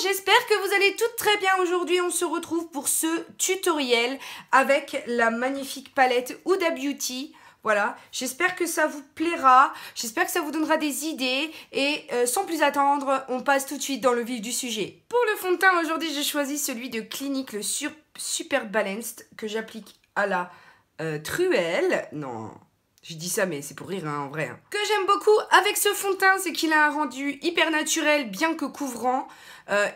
j'espère que vous allez toutes très bien. Aujourd'hui, on se retrouve pour ce tutoriel avec la magnifique palette Huda Beauty. Voilà, j'espère que ça vous plaira, j'espère que ça vous donnera des idées et sans plus attendre, on passe tout de suite dans le vif du sujet. Pour le fond de teint, aujourd'hui, j'ai choisi celui de Clinique, le Super Balanced que j'applique à la truelle. Non, je dis ça, mais c'est pour rire, hein, en vrai. Hein. Que j'aime beaucoup avec ce fond de teint, c'est qu'il a un rendu hyper naturel, bien que couvrant.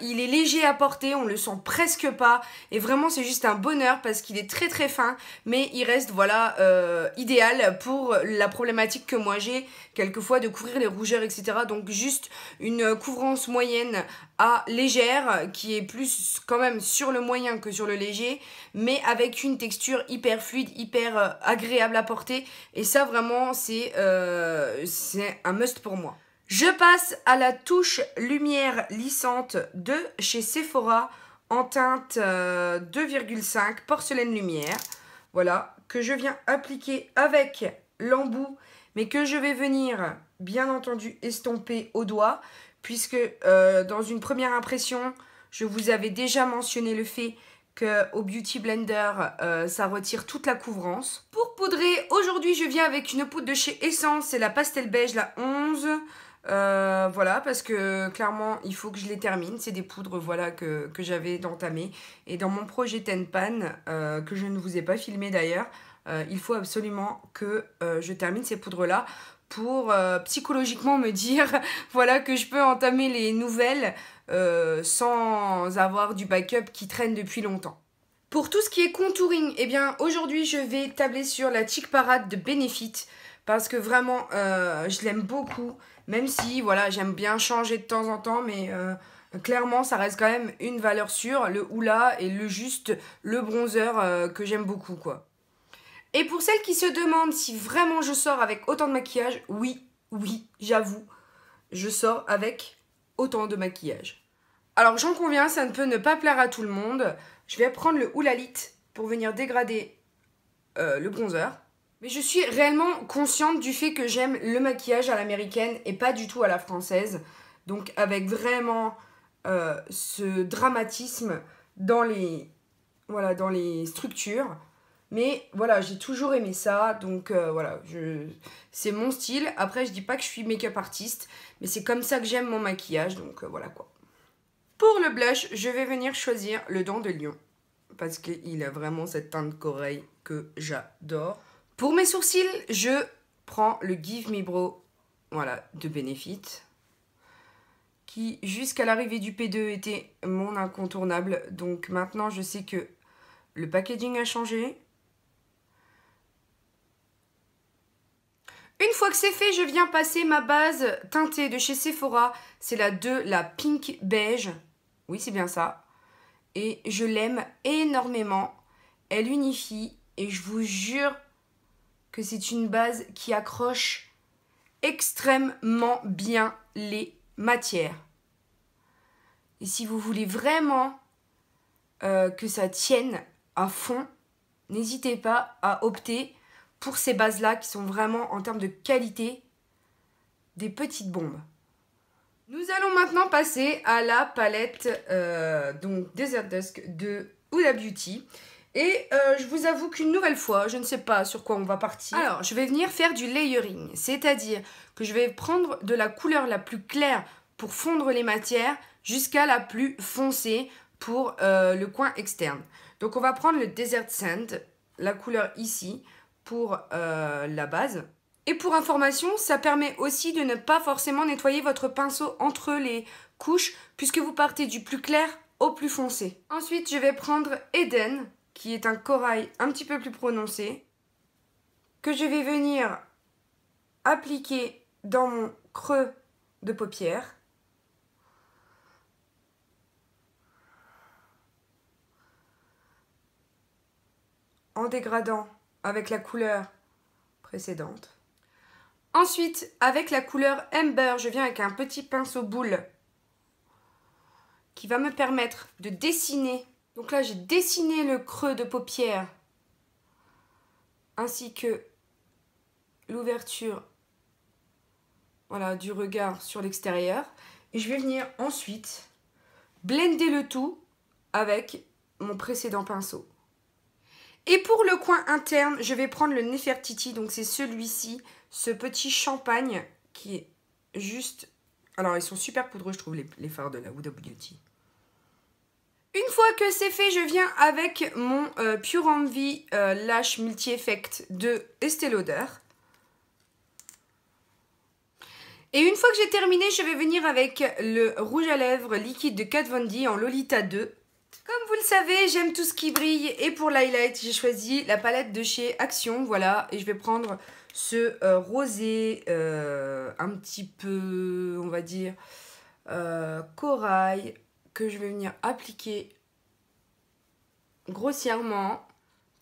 Il est léger à porter, on le sent presque pas. Et vraiment, c'est juste un bonheur parce qu'il est très très fin. Mais il reste, voilà, idéal pour la problématique que moi j'ai, quelquefois, de couvrir les rougeurs, etc. Donc juste une couvrance moyenne à légère, qui est plus quand même sur le moyen que sur le léger. Mais avec une texture hyper fluide, hyper agréable à porter. Et ça, vraiment, c'est un must pour moi. Je passe à la touche lumière lissante de chez Sephora en teinte 2,5 porcelaine lumière. Voilà, que je viens appliquer avec l'embout, mais que je vais venir, bien entendu, estomper au doigt, puisque dans une première impression, je vous avais déjà mentionné le fait qu'au Beauty Blender, ça retire toute la couvrance. Pour poudrer, aujourd'hui, je viens avec une poudre de chez Essence, c'est la Pastel Beige, la 11. Voilà, parce que clairement il faut que je les termine. C'est des poudres, voilà, que j'avais entamées. Et dans mon projet Tenpan, que je ne vous ai pas filmé d'ailleurs, il faut absolument que je termine ces poudres là pour psychologiquement me dire voilà, que je peux entamer les nouvelles sans avoir du backup qui traîne depuis longtemps. Pour tout ce qui est contouring, eh bien aujourd'hui je vais tabler sur la Cheek Parade de Benefit, parce que vraiment je l'aime beaucoup, même si voilà, j'aime bien changer de temps en temps, mais clairement ça reste quand même une valeur sûre, le Hoola et le bronzer que j'aime beaucoup, quoi. Et pour celles qui se demandent si vraiment je sors avec autant de maquillage, oui, j'avoue, je sors avec autant de maquillage. Alors j'en conviens, ça ne peut ne pas plaire à tout le monde. Je vais prendre le Hoola Lit pour venir dégrader le bronzer. Mais je suis réellement consciente du fait que j'aime le maquillage à l'américaine et pas du tout à la française. Donc avec vraiment ce dramatisme dans les structures. Mais voilà, j'ai toujours aimé ça, donc voilà, c'est mon style. Après, je dis pas que je suis make-up artiste, mais c'est comme ça que j'aime mon maquillage, donc voilà quoi. Pour le blush, je vais venir choisir le Dent de Lion, parce qu'il a vraiment cette teinte corail que j'adore. Pour mes sourcils, je prends le Give Me Brow, voilà, de Benefit, qui jusqu'à l'arrivée du P2 était mon incontournable. Donc maintenant, je sais que le packaging a changé. Une fois que c'est fait, je viens passer ma base teintée de chez Sephora. C'est la Pink Beige. Oui, c'est bien ça. Et je l'aime énormément. Elle unifie et je vous jure que c'est une base qui accroche extrêmement bien les matières. Et si vous voulez vraiment que ça tienne à fond, n'hésitez pas à opter pour ces bases-là qui sont vraiment, en termes de qualité, des petites bombes. Nous allons maintenant passer à la palette donc Desert Dusk de Huda Beauty. Et je vous avoue qu'une nouvelle fois, je ne sais pas sur quoi on va partir. Alors, je vais venir faire du layering, c'est-à-dire que je vais prendre de la couleur la plus claire pour fondre les matières jusqu'à la plus foncée pour le coin externe. Donc, on va prendre le Desert Sand, la couleur ici, pour la base. Et pour information, ça permet aussi de ne pas forcément nettoyer votre pinceau entre les couches, puisque vous partez du plus clair au plus foncé. Ensuite, je vais prendre Eden, qui est un corail un petit peu plus prononcé, que je vais venir appliquer dans mon creux de paupière. En dégradant avec la couleur précédente. Ensuite, avec la couleur Amber, je viens avec un petit pinceau boule qui va me permettre de dessiner. Donc là, j'ai dessiné le creux de paupière ainsi que l'ouverture, voilà, du regard sur l'extérieur. Et je vais venir ensuite blender le tout avec mon précédent pinceau. Et pour le coin interne, je vais prendre le Nefertiti, donc c'est celui-ci, ce petit champagne qui est juste... Alors ils sont super poudreux je trouve les fards de la Huda Beauty. Une fois que c'est fait, je viens avec mon Pure Envy Lash Multi-Effect de Estée Lauder. Et une fois que j'ai terminé, je vais venir avec le rouge à lèvres liquide de Kat Von D en Lolita 2. Comme vous le savez, j'aime tout ce qui brille et pour l'highlight, j'ai choisi la palette de chez Action, voilà. Et je vais prendre ce rosé un petit peu, on va dire, corail, que je vais venir appliquer grossièrement,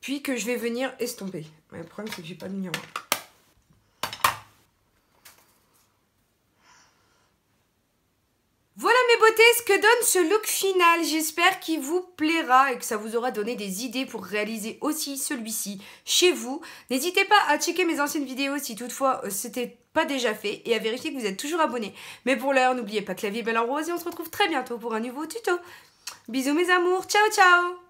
puis que je vais venir estomper. Mais le problème, c'est que j'ai pas de miroir. Voilà mes beautés, ce que donne ce look final. J'espère qu'il vous plaira et que ça vous aura donné des idées pour réaliser aussi celui-ci chez vous. N'hésitez pas à checker mes anciennes vidéos si toutefois c'était pas déjà fait et à vérifier que vous êtes toujours abonnés. Mais pour l'heure, n'oubliez pas que la vie est belle en rose et on se retrouve très bientôt pour un nouveau tuto. Bisous mes amours, ciao ciao!